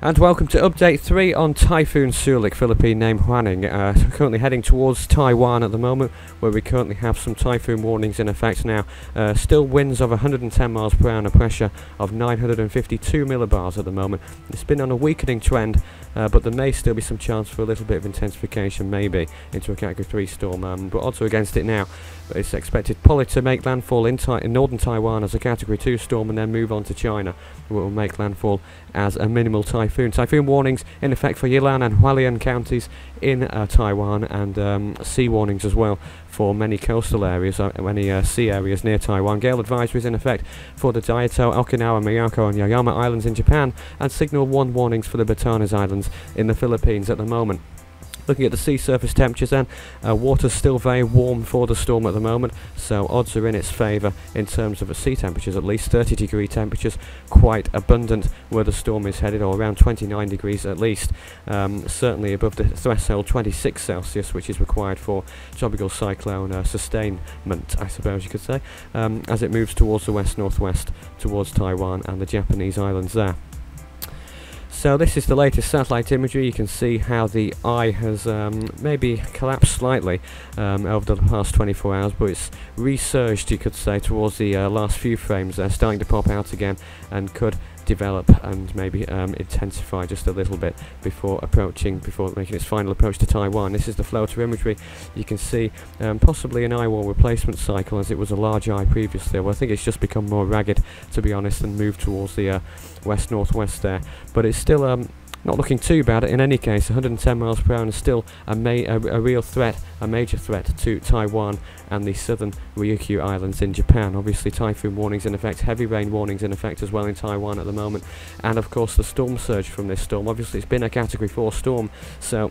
And welcome to update 3 on Typhoon Soulik, Philippine name Warning. Currently heading towards Taiwan at the moment, where we currently have some typhoon warnings in effect now. Still winds of 110 miles per hour and a pressure of 952 millibars at the moment. It's been on a weakening trend, but there may still be some chance for a little bit of intensification, maybe into a category 3 storm, but odds are against it now. But it's expected probably to make landfall in northern Taiwan as a category 2 storm and then move on to China, where it will make landfall as a minimal typhoon. Typhoon warnings in effect for Yaeyama and Miyako counties in Taiwan, and sea warnings as well for many coastal areas, many sea areas near Taiwan. Gale advisories in effect for the Daito, Okinawa, Miyako and Yaeyama Islands in Japan, and Signal 1 warnings for the Batanes Islands in the Philippines at the moment. Looking at the sea surface temperatures then, water's still very warm for the storm at the moment, so odds are in its favour in terms of sea temperatures, at least 30-degree temperatures, quite abundant where the storm is headed, or around 29 degrees at least, certainly above the threshold 26 Celsius, which is required for tropical cyclone sustainment, I suppose you could say, as it moves towards the west-northwest, towards Taiwan and the Japanese islands there. So this is the latest satellite imagery. You can see how the eye has maybe collapsed slightly over the past 24 hours, but it's resurged, you could say, towards the last few frames. They're starting to pop out again and could develop and maybe intensify just a little bit before making its final approach to Taiwan. This is the floater imagery. You can see possibly an eye wall replacement cycle, as it was a large eye previously. Well, I think it's just become more ragged, to be honest, and moved towards the west-northwest there, but it's still not looking too bad in any case. 110 miles per hour is still a real threat, a major threat to Taiwan and the southern Ryukyu Islands in Japan. Obviously typhoon warnings in effect, heavy rain warnings in effect as well in Taiwan at the moment, and of course the storm surge from this storm. Obviously it's been a category 4 storm, so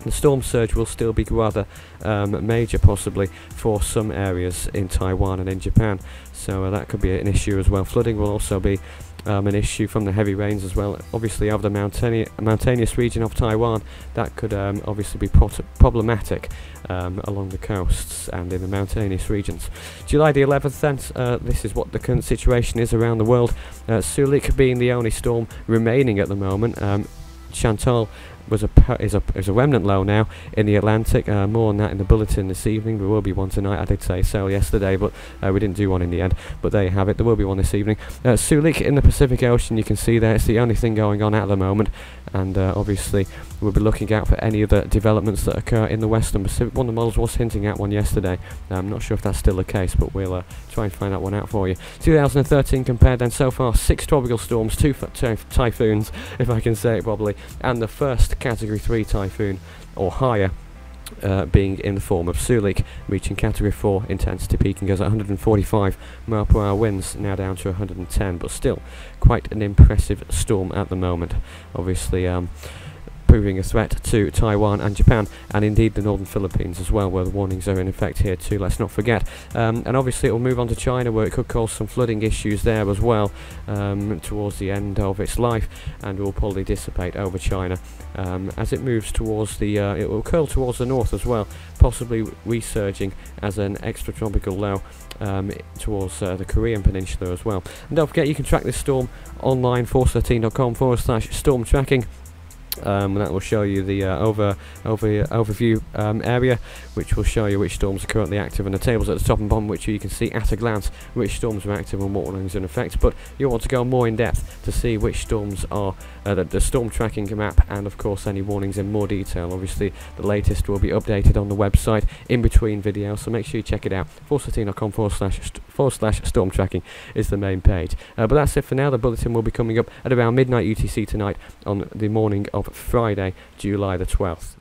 the storm surge will still be rather major, possibly, for some areas in Taiwan and in Japan, so that could be an issue as well. Flooding will also be an issue from the heavy rains as well. Obviously over the mountainous region of Taiwan, that could obviously be problematic along the coasts and in the mountainous regions. July the 11th then, this is what the current situation is around the world. Soulik being the only storm remaining at the moment. Chantal is a remnant low now in the Atlantic. More on that in the bulletin this evening. There will be one tonight. I did say so yesterday, but we didn't do one in the end. But there you have it. There will be one this evening. Soulik in the Pacific Ocean, you can see there. It's the only thing going on at the moment, and obviously we'll be looking out for any other developments that occur in the Western Pacific. One of the models was hinting at one yesterday. I'm not sure if that's still the case, but we'll try and find that one out for you. 2013 compared then, so far 6 tropical storms, 2 typhoons, if I can say it properly, and the first category 3 typhoon or higher being in the form of Soulik, reaching category 4 intensity, peaking as 145 mile per hour winds, now down to 110, but still quite an impressive storm at the moment. Obviously proving a threat to Taiwan and Japan, and indeed the northern Philippines as well, where the warnings are in effect here too, let's not forget. And obviously it will move on to China, where it could cause some flooding issues there as well towards the end of its life, and will probably dissipate over China as it moves towards the it will curl towards the north as well, possibly resurging as an extratropical low towards the Korean peninsula as well. And don't forget, you can track this storm online, force13.com/storm tracking. That will show you the overview area, which will show you which storms are currently active, and the tables at the top and bottom, which you can see at a glance which storms are active and what warnings are in effect. But you'll want to go more in depth to see which storms are the storm tracking map, and of course any warnings in more detail. Obviously the latest will be updated on the website in between videos, so make sure you check it out. force13.com/storm tracking is the main page. But that's it for now. The bulletin will be coming up at around midnight UTC tonight on the morning of Friday, July the 12th.